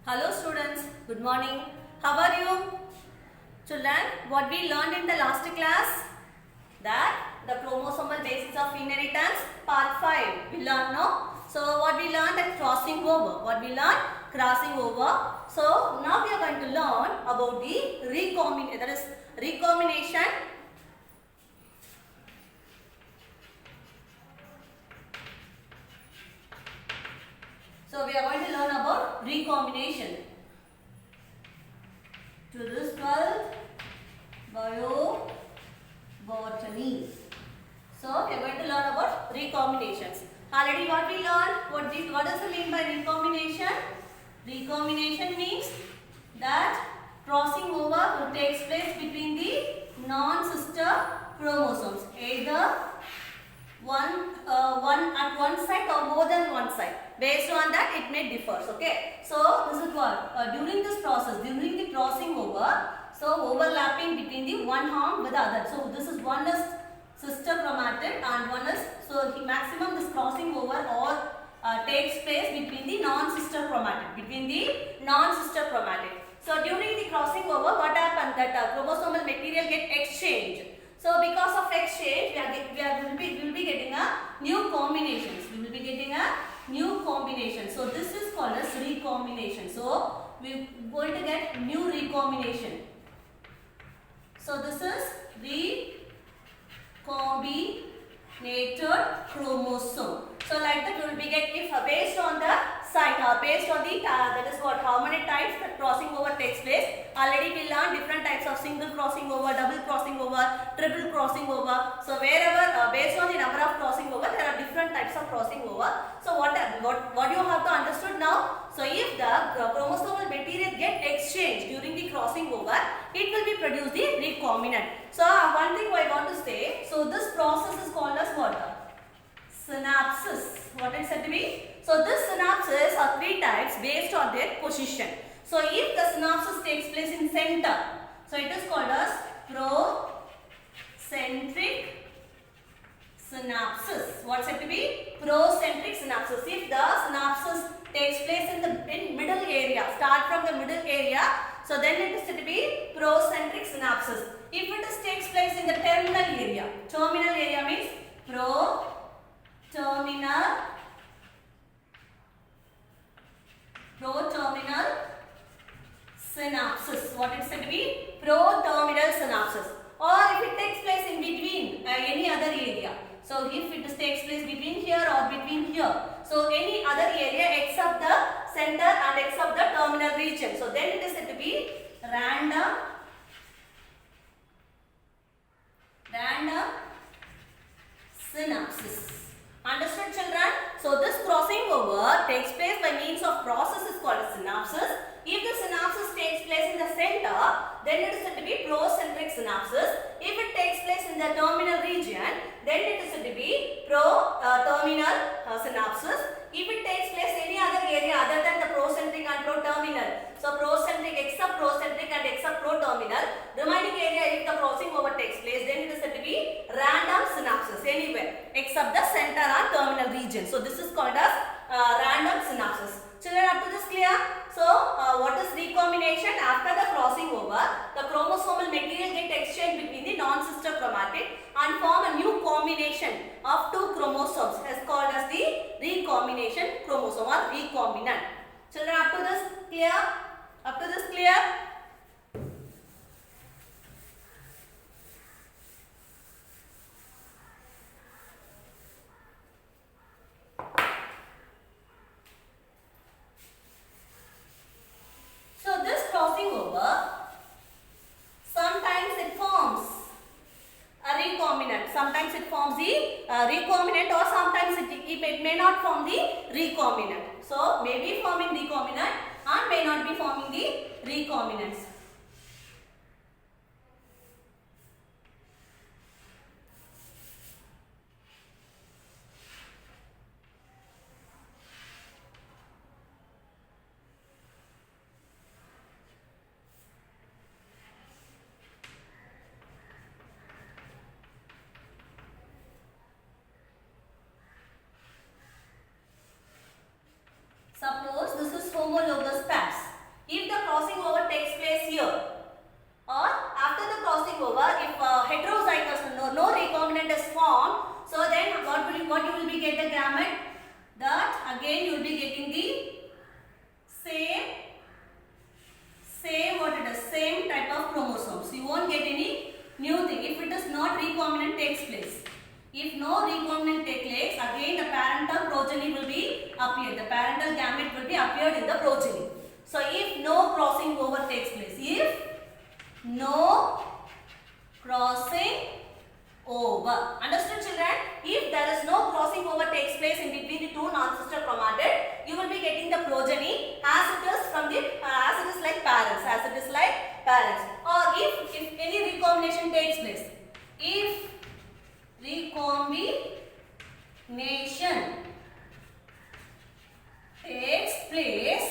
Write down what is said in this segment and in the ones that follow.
Hello students, good morning. How are you? Children, what we learned in the last class? That the chromosomal basis of inheritance, part 5. We learned, no? So what we learned? That crossing over. What we learned? Crossing over. So now we are going to learn about the recombination. That is recombination. So we are going to learn about recombination. To this 12th biobotany. So we are going to learn about recombinations. Already what we learned? What does it mean by recombination? Recombination means that crossing over takes place between the non-sister chromosomes, either one at one side or more than one side. Based on that, it may differ. Okay. So this is what during this process, during the crossing over, so overlapping between the one arm with the other. So this is one is sister chromatid and one is, so the maximum this crossing over or takes place between the non-sister chromatid. So during the crossing over, what happens that chromosomal material get exchanged. So because of exchange, we will be getting a new combinations. We will be getting a new combination. So this is called as recombination. So we are going to get new recombination. So this is recombinated chromosome. So like that we will be getting, if based on the site or based on the that is what how many times the crossing over takes place. Already we learned different types of single crossing over, double crossing over, triple crossing over. So wherever based on the number of crossing over, there are different types of crossing over. So what you have to understood now? So if the chromosomal material get exchanged during the crossing over, it will be produced the recombinant. So one thing I want to say, so this process is called as what? Synapses. What is said to be? So this synapses are three types based on their position. So if the synapses takes place in center, so it is called as procentric synapses. What is said to be? Procentric synapses. If the synapses takes place in middle area, start from the middle area, so then it is said to be procentric synapses. If it takes place in the terminal area means pro-terminal synapses. What it is said to be? Pro-terminal synapses. Or if it takes place in between any other area. So if it takes place between here or between here. So any other area except the center and except the terminal region. So then it is said to be random synapses. Understood, children? So this crossing over takes place by means of process is called as synapses. If the synapses takes place in the center, then it is said to be procentric synapses. If it takes place in the terminal region, then it is said to be pro-terminal synapses. If it takes place any other area other than the procentric and pro-terminal, so procentric except procentric and except pro-terminal, remaining area if the crossing over takes place, then it is said to be random synapses anywhere except the center and terminal region. So this is called as random synapses. Children, up to this clear? So what is recombination? After the crossing over, the chromosomal material get exchanged between the non-sister chromatid and form a new combination of two chromosomes is called as the recombination chromosome or recombinant. Children, up to this clear? Up to this clear? So this crossing over, sometimes it forms a recombinant. Sometimes it forms the recombinant, or sometimes it may not form the recombinant. So may be forming recombinant and may not be forming the recombinants. Suppose this is homologous pairs. If no recombinant take place, again the parental progeny will be appeared. The parental gamete will be appeared in the progeny. So if no crossing over takes place, if no crossing over. Understood, children? If there is no crossing over takes place in between the two non-sister chromatid, you will be getting the progeny as it is from the as it is like parents, Or if any recombination takes place, if recombination takes place,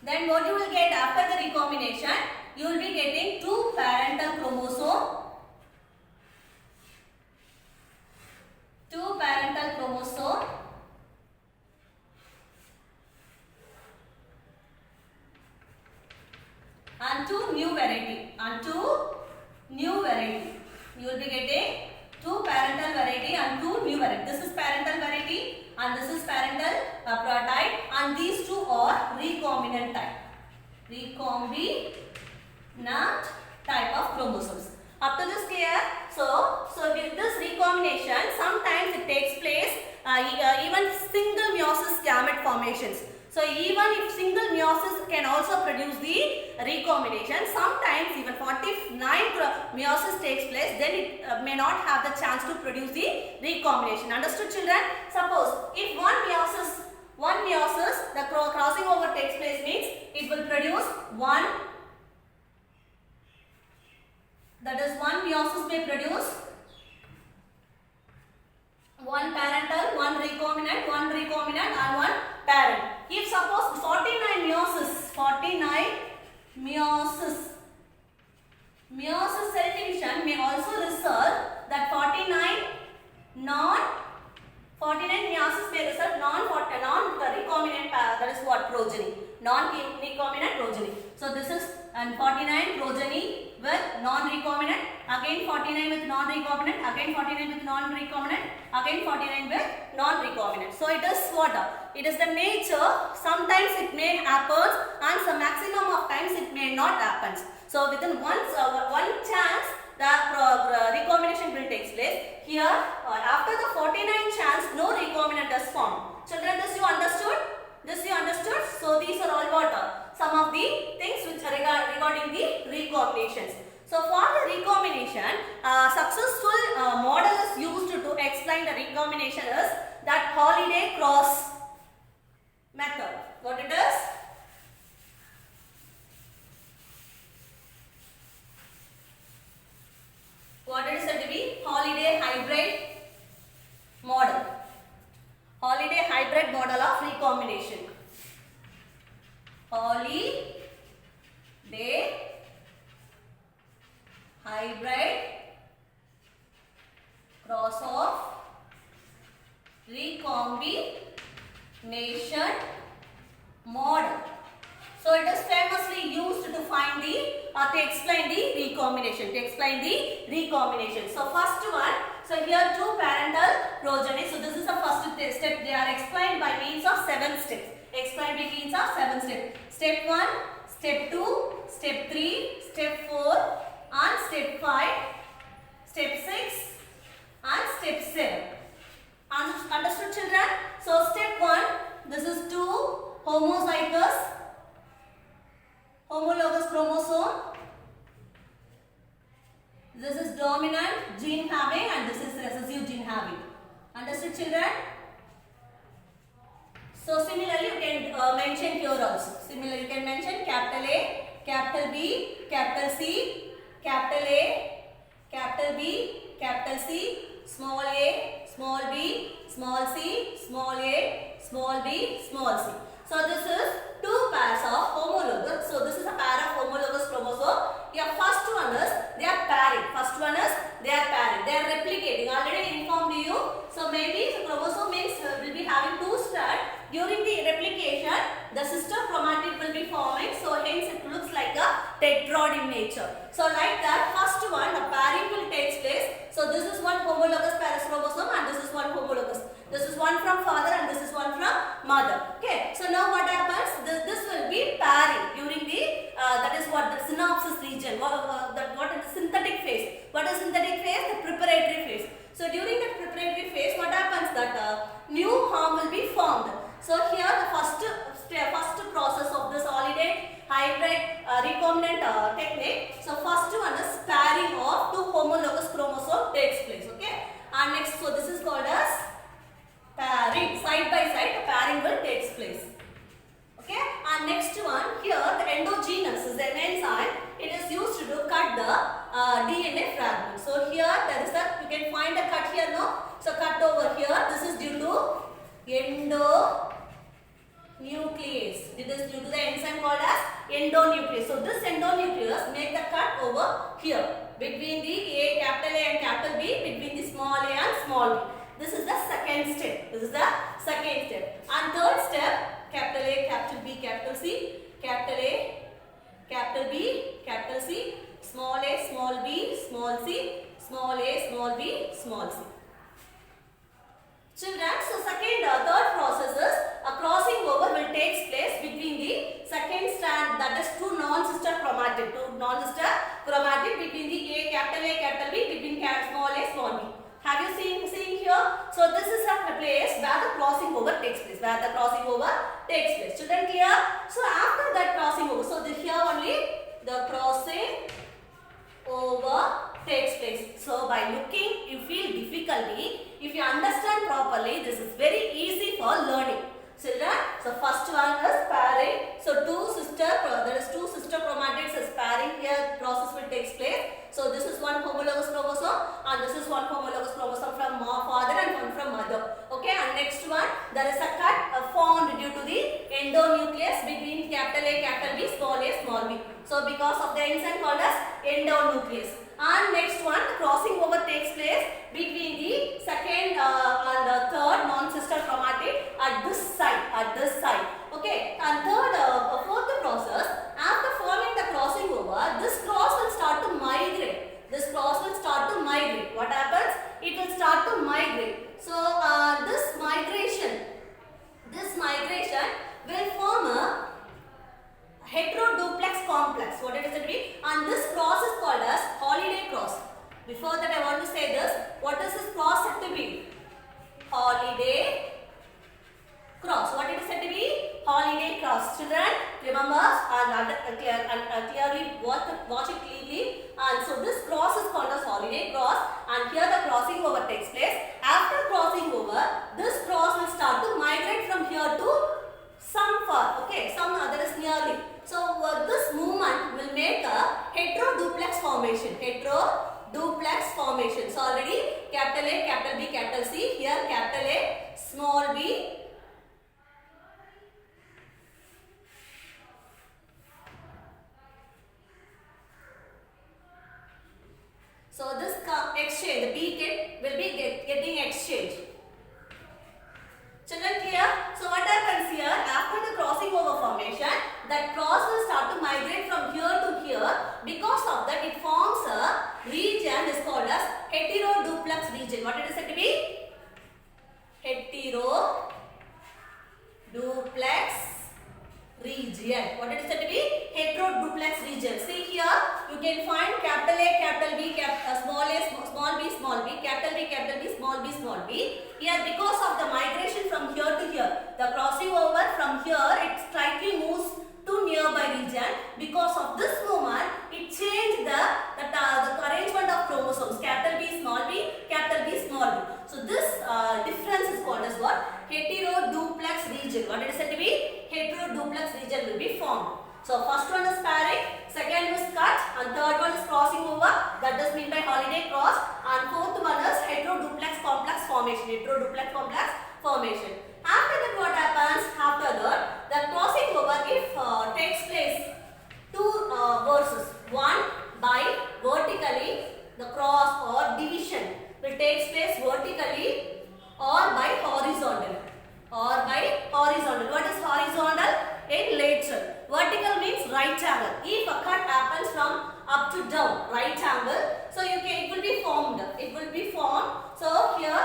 then what you will get after the recombination? You will be getting two parental chromosome. And two new variety. You will be getting two parental variety and two new variety. This is parental variety and this is parental type, and these two are recombinant type. Recombinant type of chromosomes. Up to this clear? So with this recombination, sometimes it takes place even single meiosis gamete formations. So even if single meiosis can also produce the recombination, sometimes even 49 meiosis takes place, then it may not have the chance to produce the recombination. Understood, children? Suppose if one meiosis the crossing over takes place, means it will produce one. That is, one meiosis may produce one parental, one recombinant and one parent. If suppose 49 meiosis cell division may also result that 49 meiosis may result non-recombinant, that is what, progeny, non-recombinant progeny. So this is and 49 progeny with non-recombinant, again 49 with non-recombinant, again 49 with non-recombinant, again 49 with non-recombinant. So it is what? It is the nature. Sometimes it may happen and some maximum of times it may not happen. So within one chance the recombination will take place. Here after the 49 chance no recombinant is formed. Children, this you understood? So these are all what? Some of the things which are regarding the recombinations. So for the recombination, successful model is used to explain the recombination is that Holiday-Cross method. What it is? What it is said to be? Holiday hybrid model. Holiday hybrid model of recombination. Holiday hybrid cross of recombination model. So it is famously used to find the to explain the recombination. So first one. So here two parental progeny. So this is the first step. They are explained by means of 7 steps. Step 1, step 2, step 3, step 4, and step 5, step 6, and step 7. Understood, children? So step 1, this is 2 homologous chromosome. This is dominant gene having and this is recessive gene having. Understood, children? So similarly you can mention here also. Similarly you can mention capital A, capital B, capital C, capital A, capital B, capital C, small a, small b, small c, small a, small b, small c. So this is two pairs of homologous. So this is a pair of homologous chromosome. Yeah, first one is they are pairing. They are replicating. Already informed you. So maybe the chromosome means will be having two strands. During the replication, the sister chromatid will be forming. So hence it looks like a tetrad in nature. So like that, first one the pairing will take place. So this is one homologous pairs chromosome and this is one homologous. This is one from father and this is one from mother. Okay. So now what happens? This will be pairing during the that is what the synapses region. What is the synthetic phase? What is synthetic phase? The preparatory phase. So during the preparatory recombinant technique. So first one is pairing of two homologous chromosome takes place. Okay, and next, so this is called as pairing. Side by side, the pairing will takes place. Okay, and next one here, the endogenous is an enzyme. It is used to cut the DNA fragment. So here there is a, you can find a cut here, no? So cut over here. This is due to endonuclease. It is due to the enzyme called as endonuclease. So this endonuclease make the cut over here between the capital A and capital B, between the small a and small b. This is the second step. This is the second step. And third step, capital A, capital B, capital C, capital A, capital B, capital C, small a, small b, small c, small a, small b, small c. Children, so third process is a crossing over will take place between the second strand, that is two non-sister chromatid between the capital A, capital B, between small a, small b. Have you seen here? So this is a place where the crossing over takes place. Children, clear? So after that crossing over, so here only the crossing over takes place. So by looking, you feel difficulty. If you understand properly, this is very easy for learning. Children, so first one is pairing. So two sister chromatids is pairing. Here process will take place. So this is one homologous chromosome and this is one homologous chromosome from father and one from mother. Okay, and next one, there is a cut formed due to the endonuclease between capital A, capital B, small a, small b. So because of the enzyme called as endonuclease. And next one, the crossing over takes place between the second and the third non-sister chromatid at this side. Okay, and fourth process, after forming the crossing over, this cross will start to migrate. What happens? It will start to migrate. So this migration will form a heteroduplex complex. What it is to be? And this cross is called as holiday cross. Before that, I want to say this. What is this cross said to be? Holiday cross. What it is said to be? Holiday cross. Children, remember and clearly watch it clearly. And so this cross is called as holiday cross. And here the crossing over takes place. After crossing over, this cross will start to migrate from here to some far. Okay, some other is nearly. So this movement will make a heteroduplex formation. So already capital A, capital B, capital C. Here capital A, small b. So this exchange, the B kit will be getting exchanged. Children, clear? So what happens here? After the crossing over formation, that cross will start to migrate from here to here. Because of that, it forms a region is called as heteroduplex region. What it is said to be? Heteroduplex region. What it is said to be? Heteroduplex region. See here, you can find capital A, capital B, small a, small b, small b, capital B, small b, small b. Here, because of the migration from here to here, the crossing over from here, it slightly moves to nearby region. Because of this movement, it changed the arrangement of chromosomes. Capital B, small b, capital B, small b. So this difference is called as what? Heteroduplex region. What it is said to be? Heteroduplex region will be formed. So first one is pairing, second is cut, and third one is crossing over. That is meant by holiday cross. And fourth one is heteroduplex complex formation. After that, what happens? After that, the crossing over if takes place two verses. One by vertically, the cross or division will take place vertically or by horizontal. What is horizontal? In lateral. Vertical means right angle. If a cut happens from up to down, right angle, so it will be formed. So here,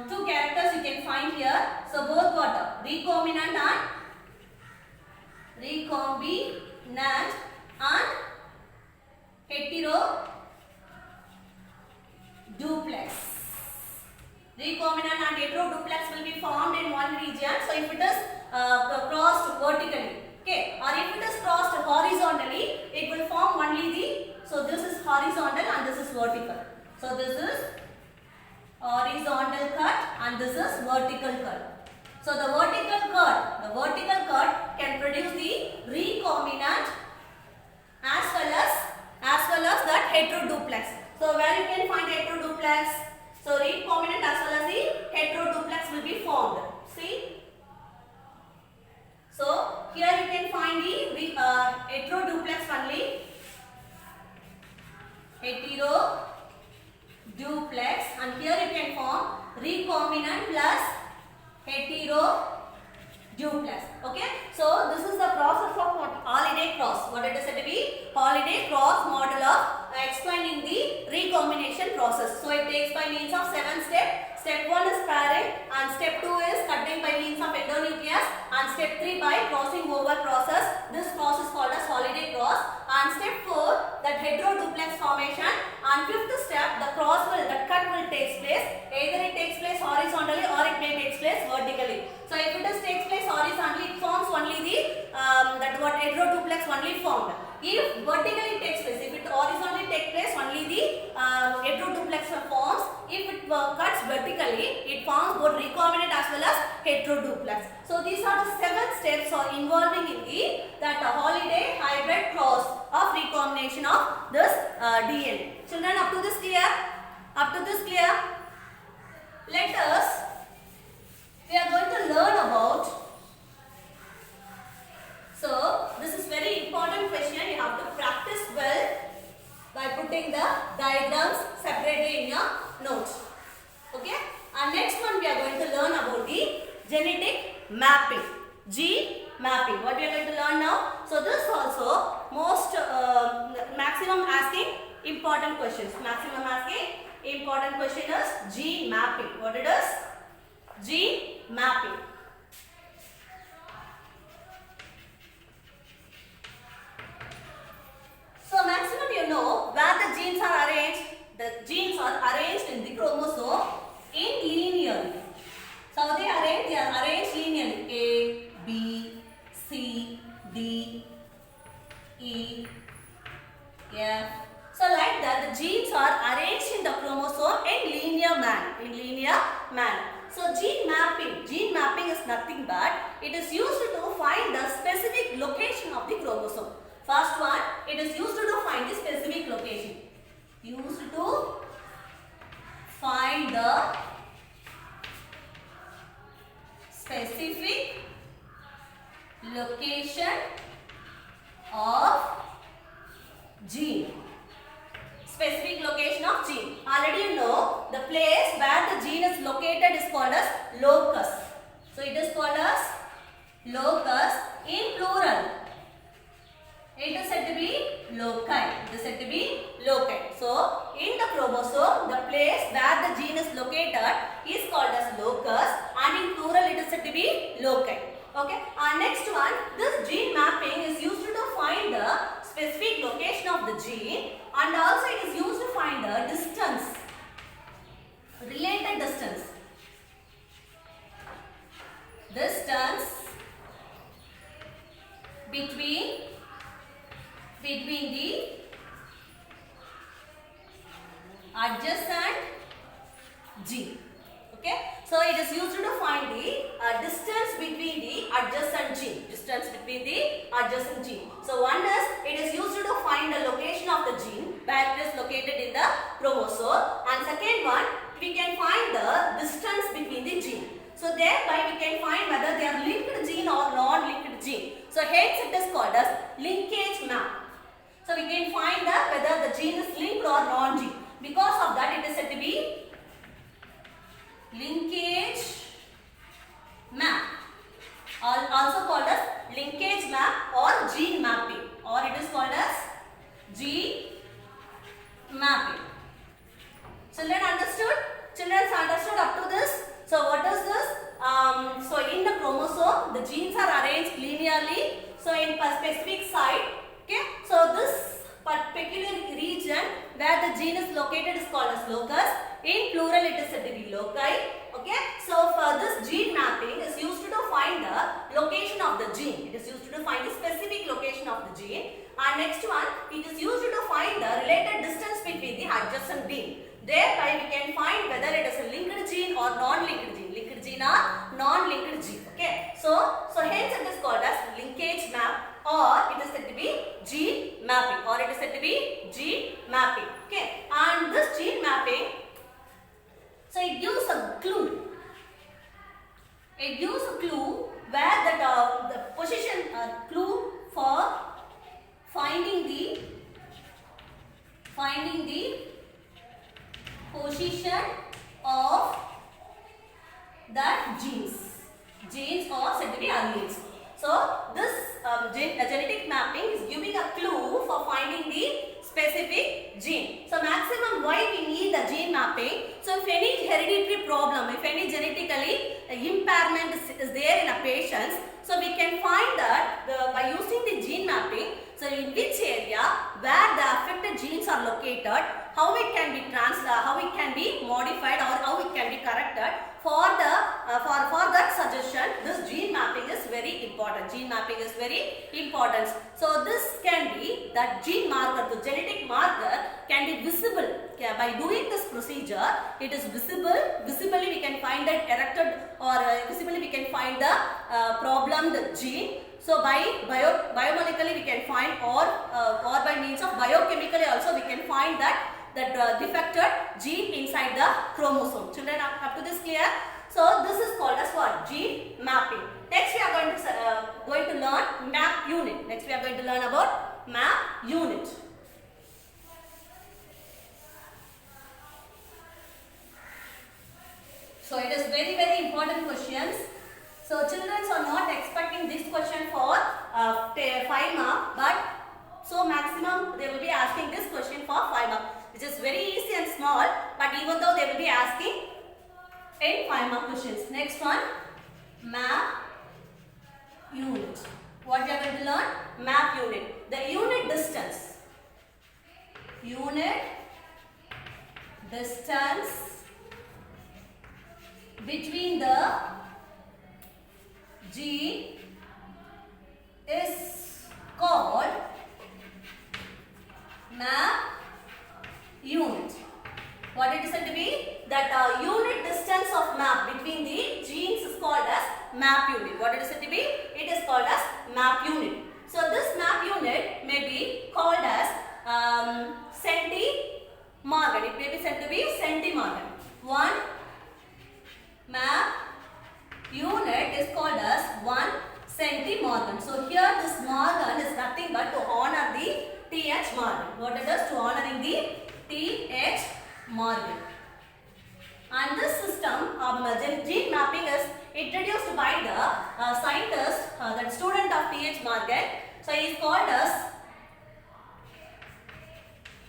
two characters you can find here. So both what? Recombinant and heteroduplex. Recombinant and heteroduplex will be formed in one region. So if it is crossed vertically, okay. So this is horizontal cut and this is vertical cut. So the vertical cut can produce the recombinant as well as that heteroduplex. So where you can find heteroduplex? So recombinant as well as the heteroduplex will be formed. See? So here you can find the heteroduplex only. Heteroduplex, and here you can form recombinant plus heteroduplex. Okay, so this is the process of what? Holiday cross. What it is said to be? Holiday cross model of explaining the recombination process. So it takes by means of 7 steps. Step 1 is pairing, and step 2 is cutting by means of endonuclease, and step 3 by crossing over process. This process called as holiday cross. And step 4, that heteroduplex formation. And 5th step, the cut will take place. Either it takes place horizontally or it may take place vertically. So if it takes place horizontally, it forms only the heteroduplex only formed. If vertically takes place, if it horizontally takes place, only the heteroduplex forms. If it cuts vertically, it forms both recombinant as well as heteroduplex. So these are the 7 steps involving in that holiday hybrid cross of recombination of this DNA. Children, up to this clear? Up to this clear? Let us, we are going to learn about. So this is very important question. You have to practice well by putting the diagrams separately in your notes. Okay? And next one we are going to learn about the genetic mapping. Gene mapping. What we are going to learn now? So this also most maximum asking important questions. Maximum asking important question is gene mapping. What it is? Gene mapping. So maximum you know where the genes are arranged. The genes are arranged in the chromosome in linearly. So they are arranged linearly. A, B, C, D, E, F. So like that the genes are arranged in the chromosome in linear manner. So gene mapping is nothing but it is used to find the specific location of the chromosome. First one, it is used to find the specific location. Used to find the specific location of gene. Specific location of gene. Already you know the place where the gene is located is called as locus. So it is called as locus in plural. It is said to be loci. It is said to be loci. So in the chromosome, the place where the gene is located is called as locus, and in plural it is said to be loci. Okay. And next one, this gene mapping is used to find the specific location of the gene, and also it is used to find the distance, related distance. Distance between the adjacent gene. Okay, so it is used to find the distance between the adjacent gene. So one is it is used to find the location of the gene where it is located in the chromosome, and second one we can find the distance between the gene. So thereby we can find whether they are linked gene or non-linked gene. So hence it is called as linkage map. So we can find whether the gene is linked or non-gene. Because of that it is said to be linkage map, also called as linkage map or gene mapping, or it is called as gene mapping. Children understood? Children understood up to this? So what is this? So in the chromosome the genes are arranged linearly, so in a specific site. Okay, so this particular region where the gene is located is called as locus. In plural it is said to be loci. Okay, so for this gene mapping is used to find the location of the gene. It is used to find the specific location of the gene. And next one, it is used to find the related distance between the adjacent Thereby we can find whether it is a linked gene or non-linked gene. Linked gene or non-linked gene. Okay. So hence it is called as linkage map, or it is said to be gene mapping, or it is said to be gene mapping. Okay. And this gene mapping, so it gives a clue. It gives a clue where that the position clue for finding the position of that genes. Genes are said to be alleles. So this genetic mapping is giving a clue for finding the specific gene. So maximum why we need the gene mapping. So if any hereditary problem, if any genetically impairment is there in a patient, so we can find that by using the gene mapping, so in which area where the affected genes are located, how it can be how it can be modified, or how it can be corrected. For that suggestion, this gene mapping is very important. Gene mapping is very important. So this can be that gene marker, the genetic marker can be visible. Okay, by doing this procedure, it is visible. Visibly we can find that erected, or visibly we can find the problemed gene. So by biomolecularly we can find, or by means of biochemically also we can find that defected gene inside the chromosome. Children, up to this clear? So this is called as what? Gene mapping. Next we are going to learn map unit. Next we are going to learn about map unit. So it is very important questions. So children are not expecting this question for 5 marks, but so maximum they will be asking this question for 5 marks, which is very easy and small, but even though they will be asking in 5 mark questions. Next one, map unit. What we are going to learn? Map unit. The unit distance. Unit distance between the gene is called map unit. What it is said to be? That unit distance of map between the genes is called as map unit. What it is said to be? It is called as map unit. So this map unit may be called as centimorgan. It may be said to be centimorgan. One map unit is called as 1 centimorgan. So here this morgan is nothing but to honor the T.H. Morgan. What it is? To honoring the T.H. Morgan. And this system of gene mapping is introduced by the scientist, the student of T.H. Morgan. So he is called as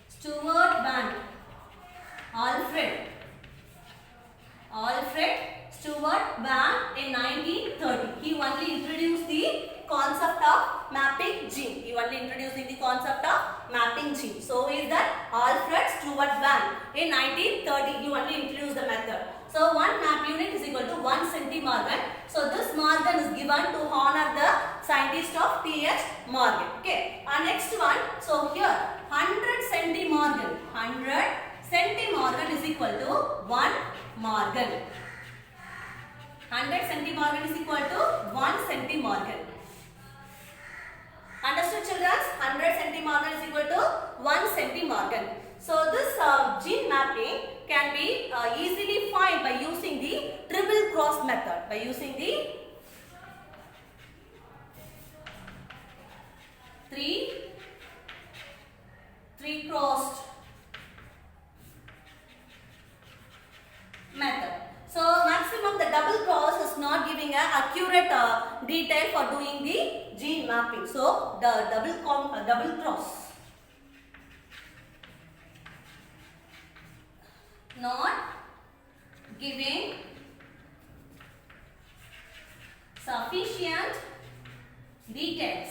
Stuart Van. Alfred Stuart Van in 1930. He only introduced the concept of mapping gene. He only introducing the concept of mapping gene. So is that Alfred Stuart Van in 1930. He only introduced the method. So one map unit is equal to 1 centimorgan. So this morgan is given to honor the scientist of T.H. Morgan. Okay. And next one. So here 100 centimorgan. 100 centimorgan is equal to 1 morgan. 100 centimorgan is equal to 1 centimorgan. Understood, children? 100 centimorgan is equal to 1 centimorgan. So this gene mapping can be easily found by using the triple cross method. By using the three crossed method. So maximum the double cross is not giving a accurate detail for doing the gene mapping. So the double cross not giving sufficient details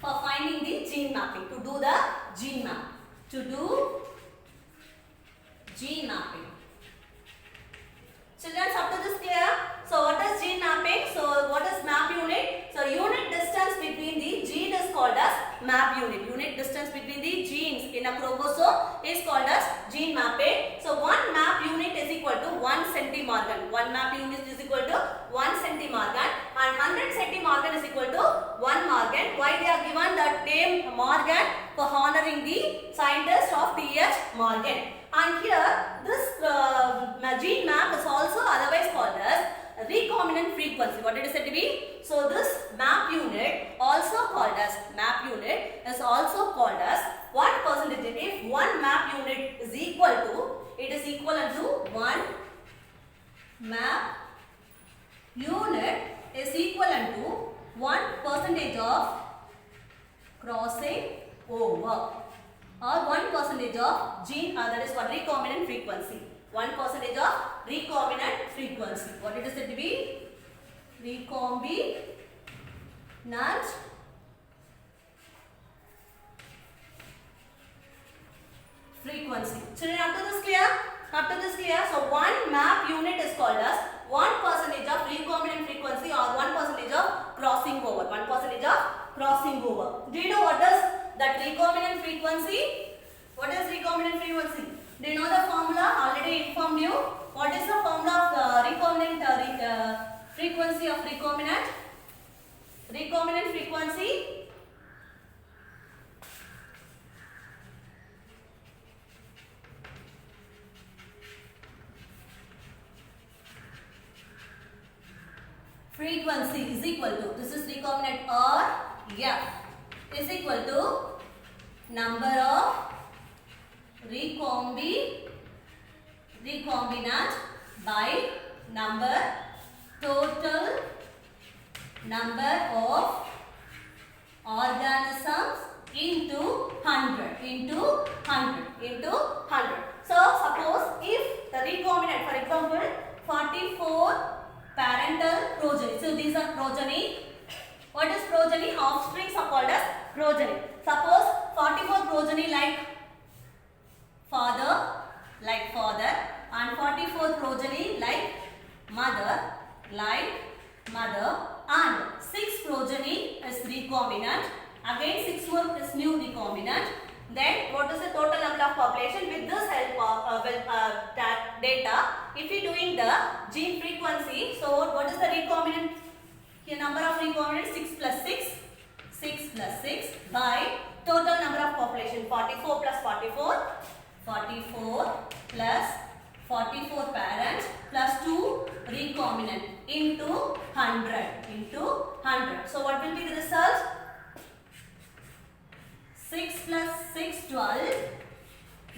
for finding the gene mapping, to do the gene map, to do gene mapping. Children, up to this clear? So what is gene mapping? So what is map unit? So unit distance between the gene is called as map unit. Unit distance between the genes in a chromosome is called as gene be, so this map unit also called as is also called as what percentage? If one map unit is equal to, it is equivalent to one map unit is equivalent to 1% of crossing over, or 1% of gene, that is what recombinant frequency. 1% of recombinant frequency. What it is said to be? Recombinant frequency. Children, up to this clear? Up to this clear? So one map unit is called as 1% of recombinant frequency, or 1% of crossing over. 1% of crossing over. Do you know what is that recombinant frequency? What is recombinant frequency? Do you know the formula? Already informed you. What is the formula of recombinant frequency of recombinant? Recombinant frequency. Frequency is equal to, this is recombinant or F, is equal to number of recombinant by total number of organisms into 100. So suppose if the recombinant, for example, 44 parental progeny. So these are progeny. What is progeny? Offsprings are called as progeny. Suppose 44 progeny like father, and 44 progeny like mother, and 6 progeny is recombinant. Again 6 more is new recombinant. Then what is the total number of population? With this help of data, if you are doing the gene frequency, so what is the recombinant? Here number of recombinant 6 plus 6 by total number of population 44 plus 44 plus 44 parents plus 2 recombinant into 100. So what will be the result? 6 plus 6, 12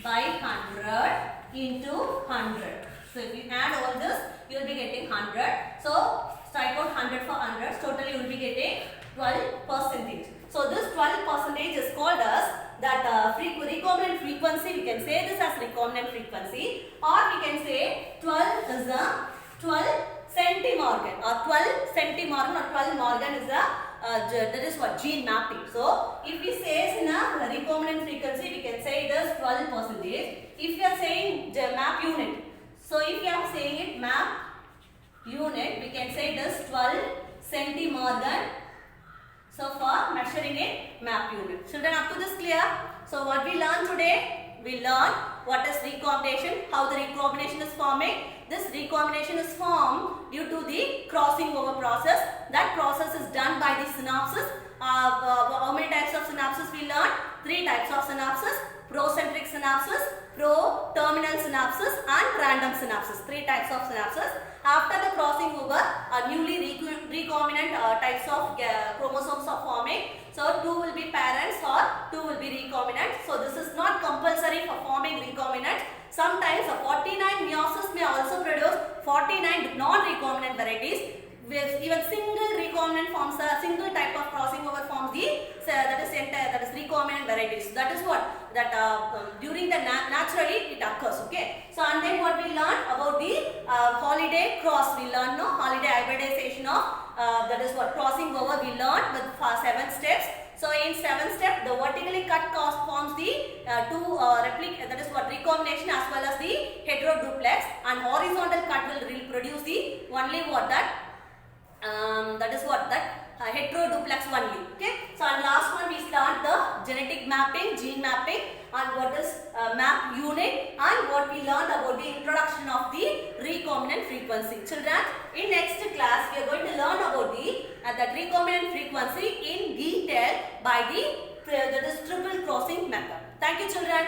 by 100 into 100. So if you add all this, you will be getting 100. So strike out 100 for 100. Totally you will be getting 12%. So this 12% is called as that recombinant frequency. We can say this as recombinant frequency, or we can say 12 is the 12 centimorgan, or 12 centimorgan, or 12 morgan is the that is what gene mapping. So if we say in a recombinant frequency, we can say it is 12%. If we are saying the map unit, so if you are saying it map unit, we can say it is 12 centimorgan. So for measuring it map unit. Children, up to this clear? So what we learned today? We learned what is recombination, how the recombination is forming. This recombination is formed due to the crossing over process. That process is done by the synapses. How many types of synapses we learned? 3 types of synapses: procentric synapses, pro-terminal synapses, and random synapses. 3 types of synapses. After the crossing over, newly recombinant types of chromosomes are forming. So 2 will be parents or 2 will be recombinant. So this is not compulsory for forming recombinant. Sometimes 49 meiosis may also produce 49 non-recombinant varieties. Even single recombinant forms a single type of crossing over forms that is recombinant varieties. That is what during the naturally it occurs. Okay. So and then what we learned about the holiday cross, we learned holiday hybridization of that is what crossing over we learned with 7 steps. So in 7 steps, the vertically cut cross forms the that is what recombination as well as the heteroduplex, and horizontal cut will produce the only what that is what heteroduplex only. Okay. So and last one we start the genetic mapping, gene mapping, and what is map unit, and what we learned about the introduction of the recombinant frequency. Children, in next class we are going to learn about the that recombinant frequency in detail by the that is triple crossing method. Thank you, children.